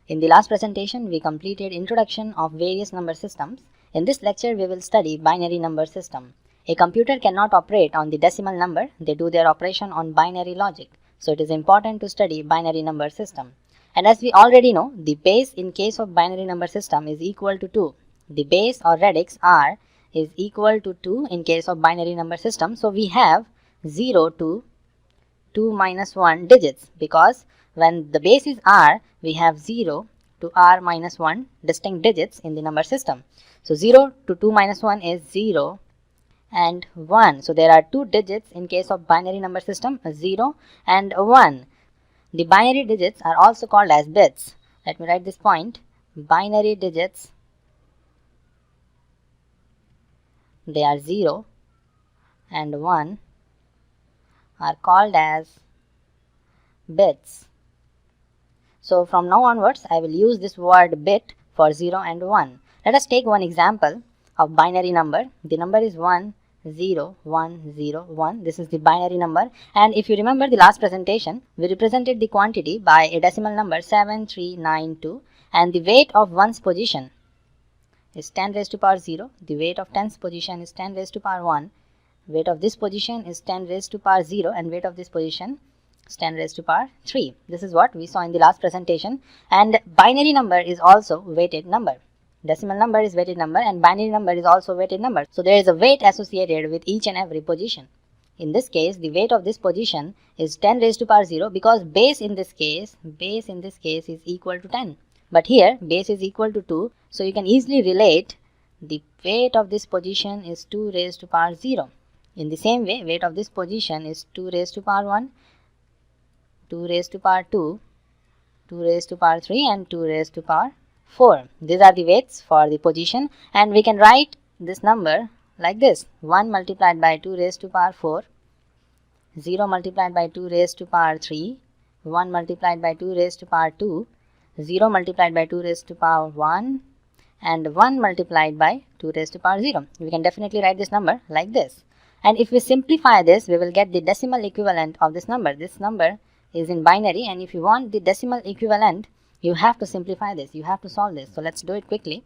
In the last presentation, we completed introduction of various number systems. In this lecture, we will study binary number system. A computer cannot operate on the decimal number. They do their operation on binary logic. So it is important to study binary number system. And as we already know, the base in case of binary number system is equal to 2. The base or radix R is equal to 2 in case of binary number system. So we have 0 to 2 minus 1 digits, because when the base is R, we have 0 to R minus 1 distinct digits in the number system. So 0 to 2 minus 1 is 0 and 1. So there are two digits in case of binary number system, 0 and 1. The binary digits are also called as bits. Let me write this point. Binary digits, they are 0 and 1, are called as bits. So from now onwards, I will use this word bit for 0 and 1. Let us take one example of binary number. The number is 1, 0, 1, 0, 1. This is the binary number. And if you remember the last presentation, we represented the quantity by a decimal number 7392. And the weight of 1's position is 10 raised to power 0. The weight of 10's position is 10 raised to power 1. Weight of this position is 10 raised to power 0. And weight of this position is 10 raised to power 3. This is what we saw in the last presentation. And binary number is also weighted number. Decimal number is weighted number and binary number is also weighted number. So there is a weight associated with each and every position. In this case, the weight of this position is 10 raised to power 0, because base in this case is equal to 10. But here base is equal to 2. So you can easily relate the weight of this position is 2 raised to power 0. In the same way, weight of this position is 2 raised to power 1, 2 raised to power 2, 2 raised to power 3 and 2 raised to power 4. These are the weights for the position, and we can write this number like this: 1 multiplied by 2 raised to power 4, 0 multiplied by 2 raised to power 3, 1 multiplied by 2 raised to power 2, 0 multiplied by 2 raised to power 1, and 1 multiplied by 2 raised to power 0. We can definitely write this number like this. And if we simplify this, we will get the decimal equivalent of this number. This number is in binary, and if you want the decimal equivalent, you have to simplify this. You have to solve this. So let's do it quickly.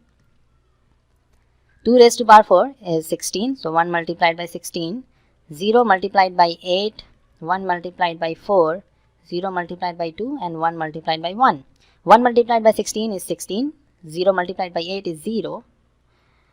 2 raised to power 4 is 16. So 1 multiplied by 16. 0 multiplied by 8. 1 multiplied by 4. 0 multiplied by 2 and 1 multiplied by 1. 1 multiplied by 16 is 16. 0 multiplied by 8 is 0.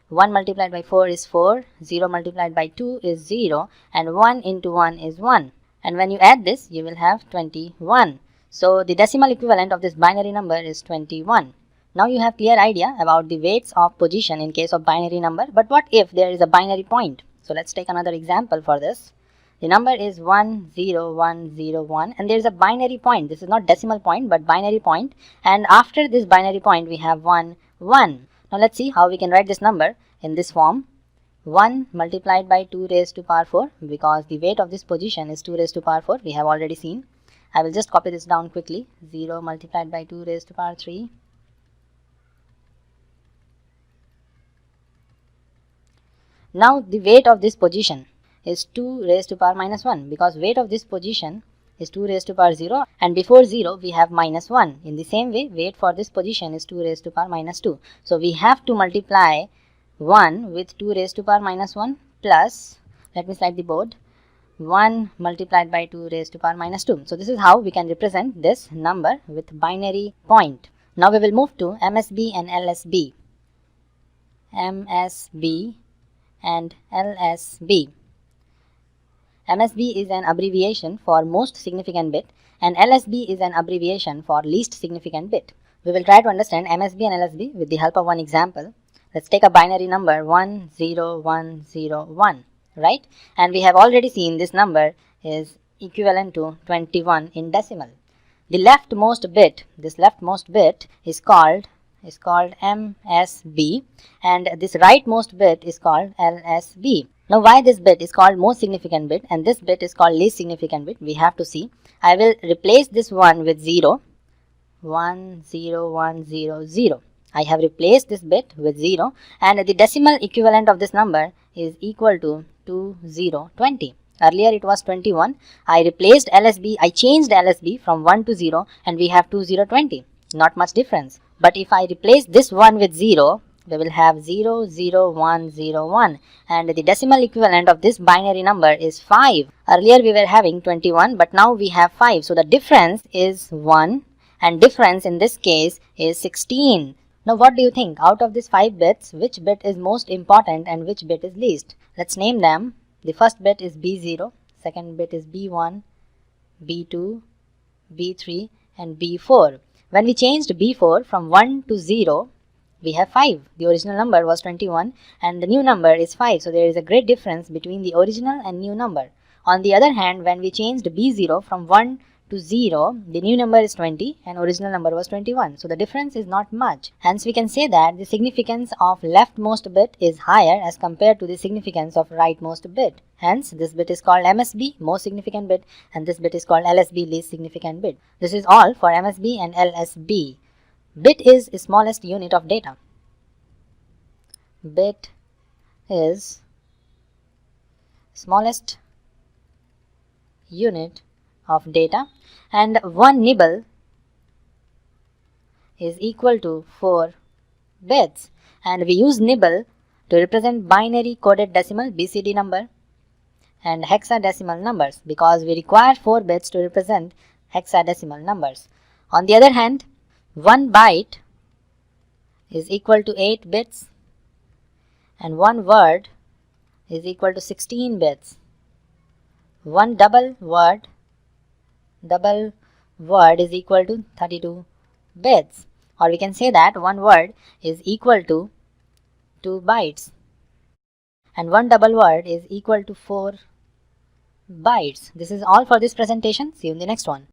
1 multiplied by 4 is 4. 0 multiplied by 2 is 0. And 1 into 1 is 1. And when you add this, you will have 21. So the decimal equivalent of this binary number is 21. Now you have clear idea about the weights of position in case of binary number. But what if there is a binary point? So let's take another example for this. The number is 10101 and there is a binary point. This is not decimal point but binary point. And after this binary point we have 1, 1. Now let's see how we can write this number in this form. 1 multiplied by 2 raised to power 4, because the weight of this position is 2 raised to power 4. We have already seen. I will just copy this down quickly. 0 multiplied by 2 raised to power 3. Now the weight of this position is 2 raised to power minus 1, because weight of this position is 2 raised to power 0 and before 0 we have minus 1. In the same way, weight for this position is 2 raised to power minus 2. So we have to multiply 1 with 2 raised to power minus 1 plus, let me slide the board, 1 multiplied by 2 raised to power minus 2. So this is how we can represent this number with binary point. Now we will move to MSB and LSB. MSB and LSB. MSB is an abbreviation for most significant bit and LSB is an abbreviation for least significant bit. We will try to understand MSB and LSB with the help of one example. Let's take a binary number 10101, right? And we have already seen this number is equivalent to 21 in decimal. The leftmost bit, this leftmost bit is called MSB and this rightmost bit is called LSB. Now why this bit is called most significant bit and this bit is called least significant bit, we have to see. I will replace this 1 with 0. 10100. I have replaced this bit with 0 and the decimal equivalent of this number is equal to 2020. Earlier it was 21. I replaced LSB, I changed LSB from 1 to 0 and we have 2020. Not much difference. But if I replace this 1 with 0, we will have 0, 0, 1, 0, 1. And the decimal equivalent of this binary number is 5. Earlier we were having 21, but now we have 5. So the difference is 1, and difference in this case is 16. Now what do you think? Out of these 5 bits, which bit is most important and which bit is least? Let's name them. The first bit is B0, second bit is B1, B2, B3 and B4. When we changed B4 from 1 to 0, we have 5. The original number was 21 and the new number is 5. So there is a great difference between the original and new number. On the other hand, when we changed B0 from 1 to 0, the new number is 20 and original number was 21. So the difference is not much. Hence we can say that the significance of leftmost bit is higher as compared to the significance of rightmost bit. Hence this bit is called MSB, most significant bit, and this bit is called LSB, least significant bit. This is all for MSB and LSB. Bit is the smallest unit of data. Bit is smallest unit of data, and 1 nibble is equal to 4 bits, and we use nibble to represent binary coded decimal BCD number and hexadecimal numbers because we require 4 bits to represent hexadecimal numbers. On the other hand, 1 byte is equal to 8 bits and 1 word is equal to 16 bits. 1 double word is equal to 32 bits, or we can say that 1 word is equal to 2 bytes and 1 double word is equal to 4 bytes. This is all for this presentation. See you in the next one.